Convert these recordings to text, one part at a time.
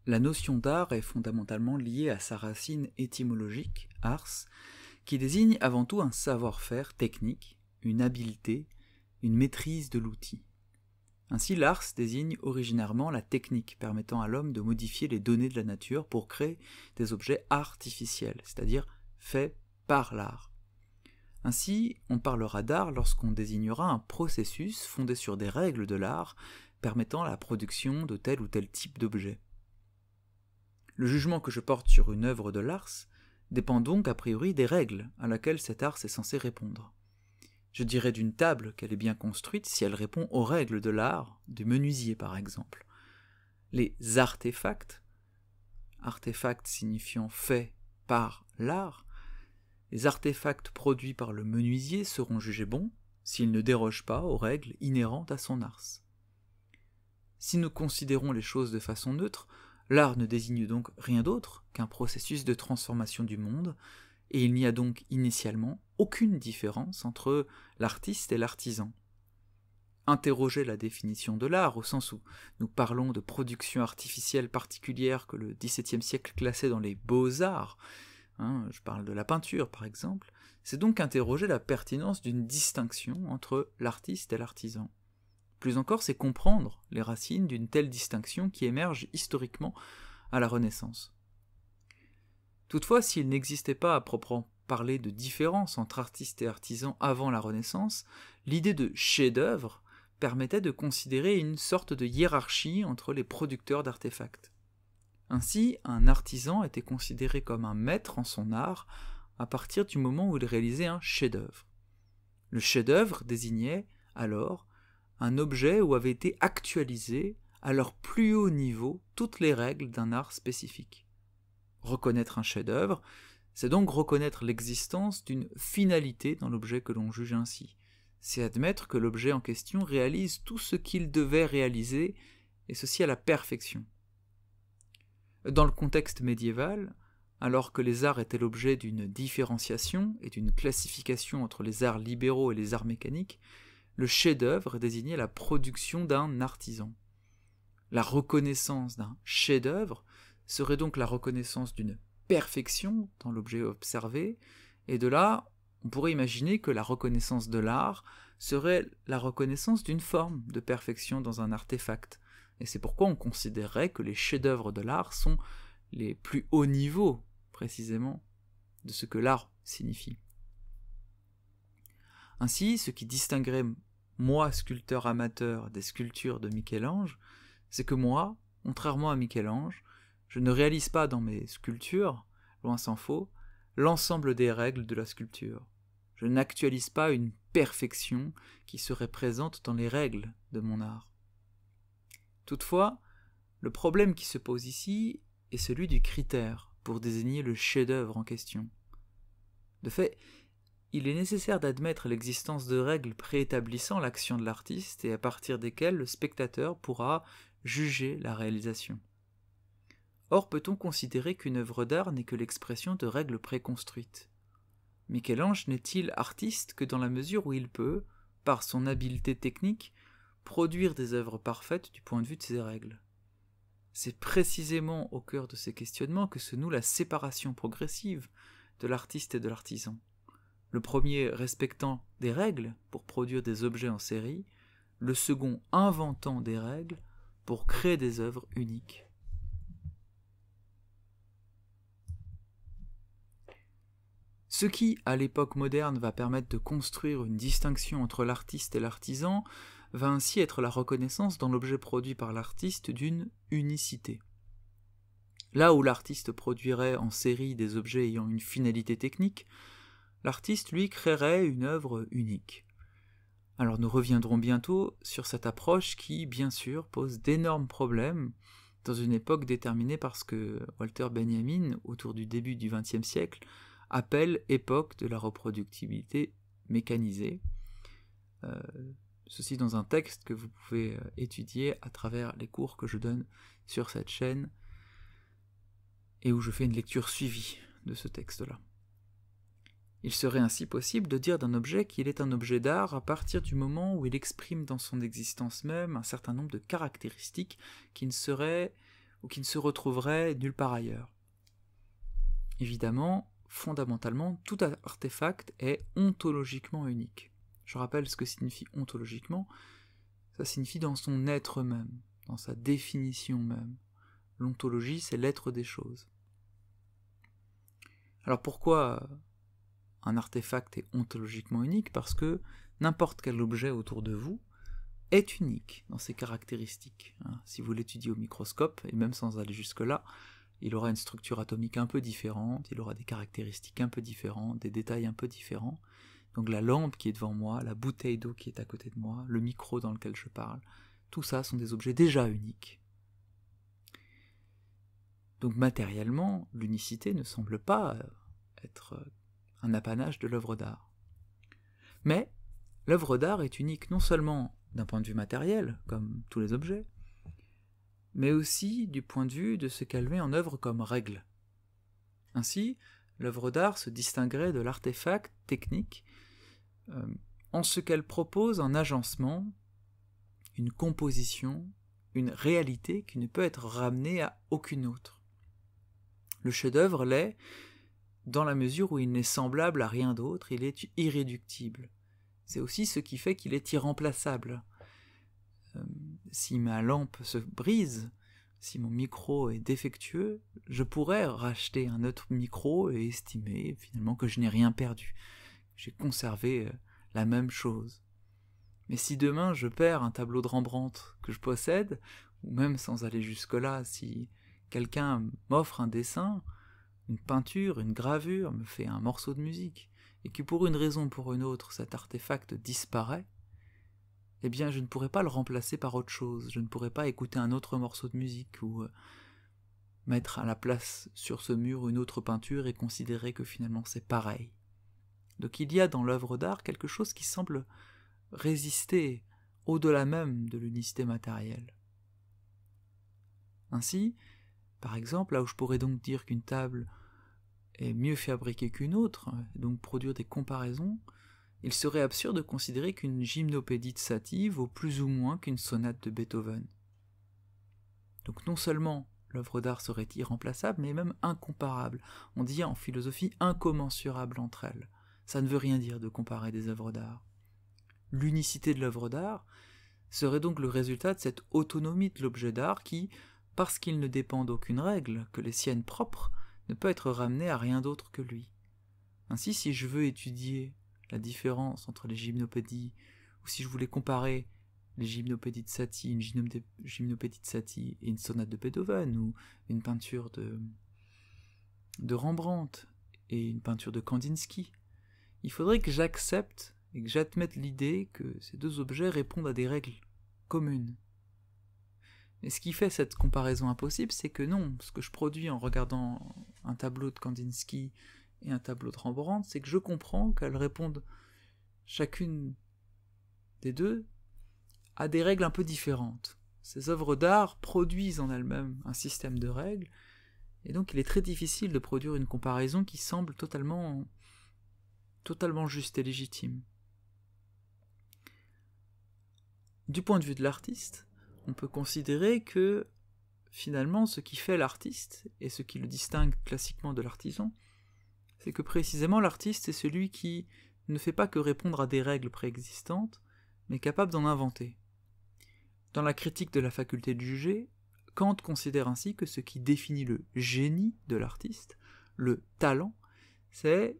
La notion d'art est fondamentalement liée à sa racine étymologique, ars, qui désigne avant tout un savoir-faire technique, une habileté, une maîtrise de l'outil. Ainsi, l'ars désigne originairement la technique permettant à l'homme de modifier les données de la nature pour créer des objets artificiels, c'est-à-dire faits par l'art. Ainsi, on parlera d'art lorsqu'on désignera un processus fondé sur des règles de l'art permettant la production de tel ou tel type d'objet. Le jugement que je porte sur une œuvre de l'ars dépend donc a priori des règles à laquelle cet art est censé répondre. Je dirais d'une table qu'elle est bien construite si elle répond aux règles de l'art, du menuisier par exemple. Les artefacts, artefacts signifiant fait par l'art, les artefacts produits par le menuisier seront jugés bons s'ils ne dérogent pas aux règles inhérentes à son ars. Si nous considérons les choses de façon neutre, l'art ne désigne donc rien d'autre qu'un processus de transformation du monde, et il n'y a donc initialement aucune différence entre l'artiste et l'artisan. Interroger la définition de l'art, au sens où nous parlons de production artificielle particulière que le XVIIe siècle classait dans les beaux-arts, je parle de la peinture par exemple, c'est donc interroger la pertinence d'une distinction entre l'artiste et l'artisan. Plus encore, c'est comprendre les racines d'une telle distinction qui émerge historiquement à la Renaissance. Toutefois, s'il n'existait pas à proprement parler de différence entre artistes et artisans avant la Renaissance, l'idée de chef-d'œuvre permettait de considérer une sorte de hiérarchie entre les producteurs d'artefacts. Ainsi, un artisan était considéré comme un maître en son art à partir du moment où il réalisait un chef-d'œuvre. Le chef-d'œuvre désignait alors un objet où avaient été actualisées à leur plus haut niveau toutes les règles d'un art spécifique. Reconnaître un chef-d'œuvre, c'est donc reconnaître l'existence d'une finalité dans l'objet que l'on juge ainsi. C'est admettre que l'objet en question réalise tout ce qu'il devait réaliser, et ceci à la perfection. Dans le contexte médiéval, alors que les arts étaient l'objet d'une différenciation et d'une classification entre les arts libéraux et les arts mécaniques, le chef-d'œuvre désignait la production d'un artisan. La reconnaissance d'un chef-d'œuvre serait donc la reconnaissance d'une perfection dans l'objet observé, et de là, on pourrait imaginer que la reconnaissance de l'art serait la reconnaissance d'une forme de perfection dans un artefact. Et c'est pourquoi on considérerait que les chefs-d'œuvre de l'art sont les plus hauts niveaux, précisément, de ce que l'art signifie. Ainsi, ce qui distinguerait moi, sculpteur amateur, des sculptures de Michel-Ange, c'est que moi, contrairement à Michel-Ange, je ne réalise pas dans mes sculptures, loin s'en faut, l'ensemble des règles de la sculpture. Je n'actualise pas une perfection qui serait présente dans les règles de mon art. Toutefois, le problème qui se pose ici est celui du critère pour désigner le chef-d'œuvre en question. De fait, il est nécessaire d'admettre l'existence de règles préétablissant l'action de l'artiste et à partir desquelles le spectateur pourra juger la réalisation. Or, peut-on considérer qu'une œuvre d'art n'est que l'expression de règles préconstruites ? Michel-Ange n'est-il artiste que dans la mesure où il peut, par son habileté technique, produire des œuvres parfaites du point de vue de ces règles ? C'est précisément au cœur de ces questionnements que se noue la séparation progressive de l'artiste et de l'artisan. Le premier respectant des règles pour produire des objets en série, le second inventant des règles pour créer des œuvres uniques. Ce qui, à l'époque moderne, va permettre de construire une distinction entre l'artiste et l'artisan, va ainsi être la reconnaissance dans l'objet produit par l'artiste d'une unicité. Là où l'artiste produirait en série des objets ayant une finalité technique, l'artiste, lui, créerait une œuvre unique. Alors nous reviendrons bientôt sur cette approche qui, bien sûr, pose d'énormes problèmes dans une époque déterminée par ce que Walter Benjamin, autour du début du XXe siècle, appelle époque de la reproductibilité mécanisée. Ceci dans un texte que vous pouvez étudier à travers les cours que je donne sur cette chaîne et où je fais une lecture suivie de ce texte-là. Il serait ainsi possible de dire d'un objet qu'il est un objet d'art à partir du moment où il exprime dans son existence même un certain nombre de caractéristiques qui ne seraient ou qui ne se retrouverait nulle part ailleurs. Évidemment, fondamentalement, tout artefact est ontologiquement unique. Je rappelle ce que signifie ontologiquement, ça signifie dans son être même, dans sa définition même. L'ontologie, c'est l'être des choses. Alors pourquoi un artefact est ontologiquement unique? Parce que n'importe quel objet autour de vous est unique dans ses caractéristiques. Si vous l'étudiez au microscope, et même sans aller jusque-là, il aura une structure atomique un peu différente, il aura des caractéristiques un peu différentes, des détails un peu différents. Donc la lampe qui est devant moi, la bouteille d'eau qui est à côté de moi, le micro dans lequel je parle, tout ça sont des objets déjà uniques. Donc matériellement, l'unicité ne semble pas être un apanage de l'œuvre d'art. Mais l'œuvre d'art est unique non seulement d'un point de vue matériel, comme tous les objets, mais aussi du point de vue de ce qu'elle met en œuvre comme règle. Ainsi, l'œuvre d'art se distinguerait de l'artefact technique en ce qu'elle propose un agencement, une composition, une réalité qui ne peut être ramenée à aucune autre. Le chef-d'œuvre l'est dans la mesure où il n'est semblable à rien d'autre, il est irréductible. C'est aussi ce qui fait qu'il est irremplaçable. Si ma lampe se brise, si mon micro est défectueux, je pourrais racheter un autre micro et estimer finalement que je n'ai rien perdu. J'ai conservé la même chose. Mais si demain je perds un tableau de Rembrandt que je possède, ou même sans aller jusque-là, si quelqu'un m'offre un dessin, une peinture, une gravure, me fait un morceau de musique, et que pour une raison ou pour une autre cet artefact disparaît, eh bien je ne pourrais pas le remplacer par autre chose, je ne pourrais pas écouter un autre morceau de musique, ou mettre à la place sur ce mur une autre peinture et considérer que finalement c'est pareil. Donc il y a dans l'œuvre d'art quelque chose qui semble résister au-delà même de l'unicité matérielle. Ainsi, par exemple, là où je pourrais donc dire qu'une table est mieux fabriquée qu'une autre, et donc produire des comparaisons, il serait absurde de considérer qu'une gymnopédie de Satie vaut plus ou moins qu'une sonate de Beethoven. Donc non seulement l'œuvre d'art serait irremplaçable, mais même incomparable. On dit en philosophie incommensurable entre elles. Ça ne veut rien dire de comparer des œuvres d'art. L'unicité de l'œuvre d'art serait donc le résultat de cette autonomie de l'objet d'art qui, parce qu'il ne dépend d'aucune règle que les siennes propres, ne peut être ramené à rien d'autre que lui. Ainsi, si je veux étudier la différence entre les gymnopédies, ou si je voulais comparer les gymnopédies de Satie, une gymnopédie de Satie et une sonate de Beethoven, ou une peinture de Rembrandt et une peinture de Kandinsky, il faudrait que j'accepte et que j'admette l'idée que ces deux objets répondent à des règles communes. Mais ce qui fait cette comparaison impossible, c'est que non, ce que je produis en regardant un tableau de Kandinsky et un tableau de Rembrandt, c'est que je comprends qu'elles répondent chacune des deux à des règles un peu différentes. Ces œuvres d'art produisent en elles-mêmes un système de règles, et donc il est très difficile de produire une comparaison qui semble totalement juste et légitime. Du point de vue de l'artiste, on peut considérer que finalement ce qui fait l'artiste et ce qui le distingue classiquement de l'artisan, c'est que précisément l'artiste est celui qui ne fait pas que répondre à des règles préexistantes, mais capable d'en inventer. Dans la critique de la faculté de juger, Kant considère ainsi que ce qui définit le génie de l'artiste, le talent, c'est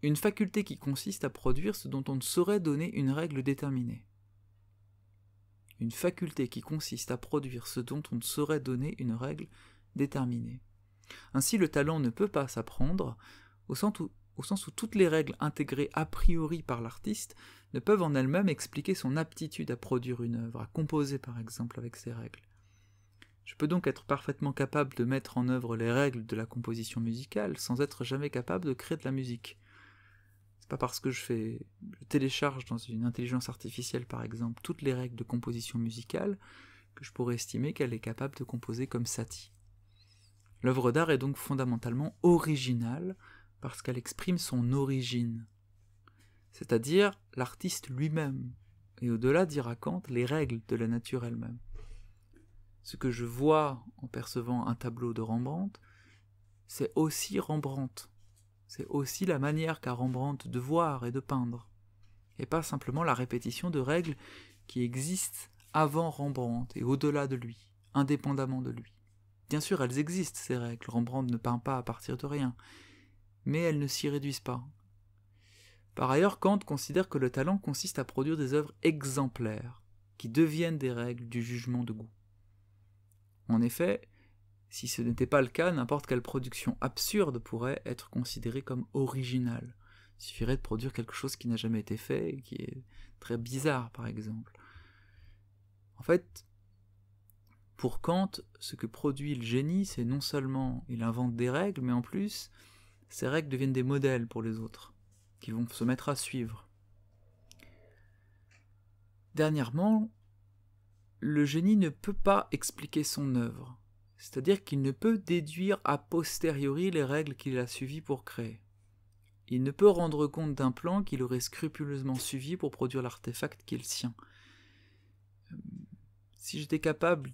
une faculté qui consiste à produire ce dont on ne saurait donner une règle déterminée. Une faculté qui consiste à produire ce dont on ne saurait donner une règle déterminée. Ainsi, le talent ne peut pas s'apprendre, au sens où toutes les règles intégrées a priori par l'artiste ne peuvent en elles-mêmes expliquer son aptitude à produire une œuvre, à composer par exemple avec ces règles. Je peux donc être parfaitement capable de mettre en œuvre les règles de la composition musicale sans être jamais capable de créer de la musique. Pas parce que je télécharge dans une intelligence artificielle, par exemple, toutes les règles de composition musicale, que je pourrais estimer qu'elle est capable de composer comme Satie. L'œuvre d'art est donc fondamentalement originale, parce qu'elle exprime son origine, c'est-à-dire l'artiste lui-même, et au-delà, dira Kant, les règles de la nature elle-même. ce que je vois en percevant un tableau de Rembrandt, c'est aussi Rembrandt. C'est aussi la manière qu'a Rembrandt de voir et de peindre, et pas simplement la répétition de règles qui existent avant Rembrandt et au-delà de lui, indépendamment de lui. Bien sûr, elles existent, ces règles. Rembrandt ne peint pas à partir de rien, mais elles ne s'y réduisent pas. Par ailleurs, Kant considère que le talent consiste à produire des œuvres exemplaires, qui deviennent des règles du jugement de goût. En effet, si ce n'était pas le cas, n'importe quelle production absurde pourrait être considérée comme originale. Il suffirait de produire quelque chose qui n'a jamais été fait, et qui est très bizarre, par exemple. En fait, pour Kant, ce que produit le génie, c'est non seulement il invente des règles, mais en plus, ces règles deviennent des modèles pour les autres, qui vont se mettre à suivre. Dernièrement, le génie ne peut pas expliquer son œuvre, c'est-à-dire qu'il ne peut déduire a posteriori les règles qu'il a suivies pour créer. Il ne peut rendre compte d'un plan qu'il aurait scrupuleusement suivi pour produire l'artefact qui est le sien. Si j'étais capable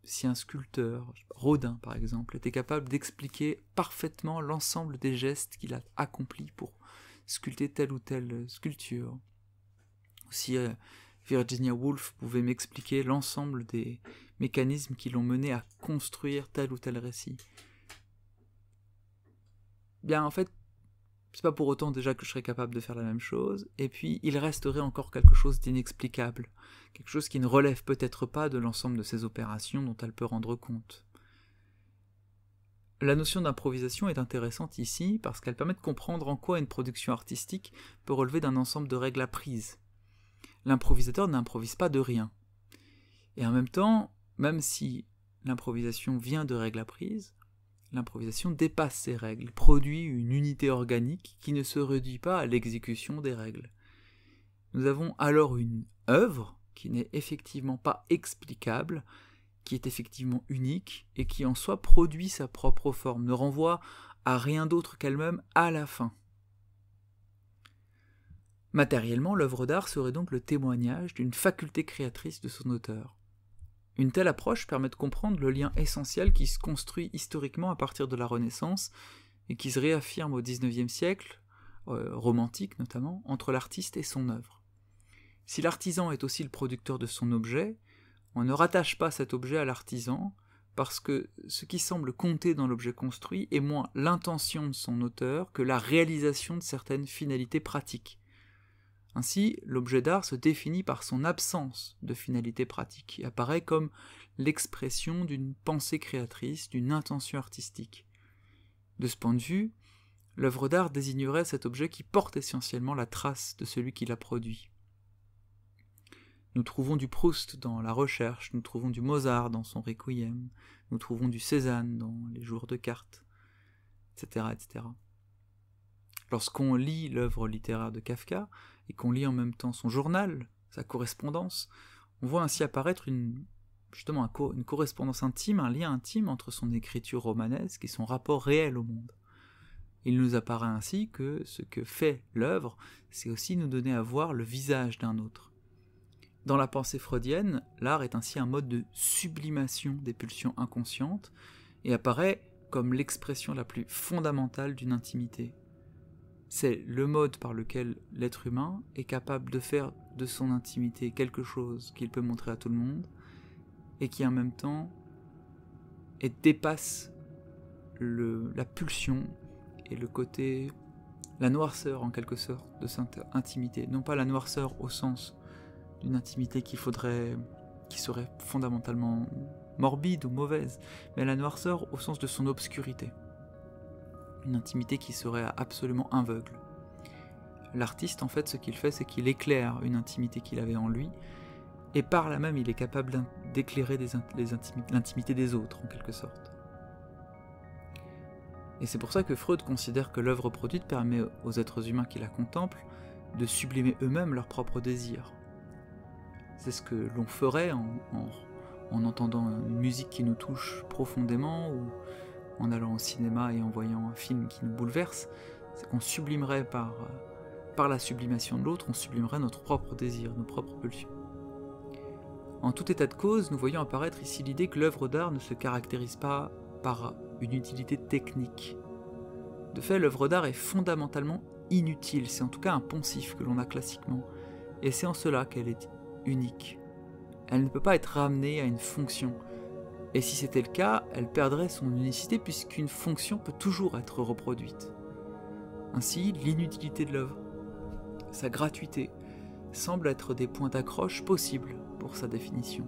si un sculpteur, Rodin par exemple, était capable d'expliquer parfaitement l'ensemble des gestes qu'il a accomplis pour sculpter telle ou telle sculpture, ou si Virginia Woolf pouvait m'expliquer l'ensemble des mécanismes qui l'ont mené à construire tel ou tel récit, bien en fait, c'est pas pour autant déjà que je serais capable de faire la même chose, et puis il resterait encore quelque chose d'inexplicable, quelque chose qui ne relève peut-être pas de l'ensemble de ces opérations dont elle peut rendre compte. La notion d'improvisation est intéressante ici parce qu'elle permet de comprendre en quoi une production artistique peut relever d'un ensemble de règles apprises. L'improvisateur n'improvise pas de rien. Et en même temps, même si l'improvisation vient de règles apprises, l'improvisation dépasse ces règles, produit une unité organique qui ne se réduit pas à l'exécution des règles. Nous avons alors une œuvre qui n'est effectivement pas explicable, qui est effectivement unique et qui en soi produit sa propre forme, ne renvoie à rien d'autre qu'elle-même à la fin. Matériellement, l'œuvre d'art serait donc le témoignage d'une faculté créatrice de son auteur. Une telle approche permet de comprendre le lien essentiel qui se construit historiquement à partir de la Renaissance et qui se réaffirme au XIXe siècle, romantique notamment, entre l'artiste et son œuvre. Si l'artisan est aussi le producteur de son objet, on ne rattache pas cet objet à l'artisan, parce que ce qui semble compter dans l'objet construit est moins l'intention de son auteur que la réalisation de certaines finalités pratiques. Ainsi, l'objet d'art se définit par son absence de finalité pratique et apparaît comme l'expression d'une pensée créatrice, d'une intention artistique. De ce point de vue, l'œuvre d'art désignerait cet objet qui porte essentiellement la trace de celui qui l'a produit. Nous trouvons du Proust dans La Recherche, nous trouvons du Mozart dans son Requiem, nous trouvons du Cézanne dans Les Joueurs de cartes, etc., etc. Lorsqu'on lit l'œuvre littéraire de Kafka, et qu'on lit en même temps son journal, sa correspondance, on voit ainsi apparaître une correspondance intime, un lien intime entre son écriture romanesque et son rapport réel au monde. Il nous apparaît ainsi que ce que fait l'œuvre, c'est aussi nous donner à voir le visage d'un autre. Dans la pensée freudienne, l'art est ainsi un mode de sublimation des pulsions inconscientes et apparaît comme l'expression la plus fondamentale d'une intimité. C'est le mode par lequel l'être humain est capable de faire de son intimité quelque chose qu'il peut montrer à tout le monde et qui en même temps dépasse la pulsion et le côté, la noirceur en quelque sorte de cette intimité. Non pas la noirceur au sens d'une intimité qui serait fondamentalement morbide ou mauvaise, mais la noirceur au sens de son obscurité. Une intimité qui serait absolument aveugle. L'artiste, en fait, ce qu'il fait, c'est qu'il éclaire une intimité qu'il avait en lui, et par là même, il est capable d'éclairer l'intimité des autres, en quelque sorte. Et c'est pour ça que Freud considère que l'œuvre produite permet aux êtres humains qui la contemplent de sublimer eux-mêmes leurs propres désirs. C'est ce que l'on ferait en entendant une musique qui nous touche profondément, ou en allant au cinéma et en voyant un film qui nous bouleverse, c'est qu'on sublimerait par la sublimation de l'autre, on sublimerait notre propre désir, nos propres pulsions. En tout état de cause, nous voyons apparaître ici l'idée que l'œuvre d'art ne se caractérise pas par une utilité technique. De fait, l'œuvre d'art est fondamentalement inutile, c'est en tout cas un poncif que l'on a classiquement, et c'est en cela qu'elle est unique. Elle ne peut pas être ramenée à une fonction, et si c'était le cas, elle perdrait son unicité puisqu'une fonction peut toujours être reproduite. Ainsi, l'inutilité de l'œuvre, sa gratuité, semblent être des points d'accroche possibles pour sa définition.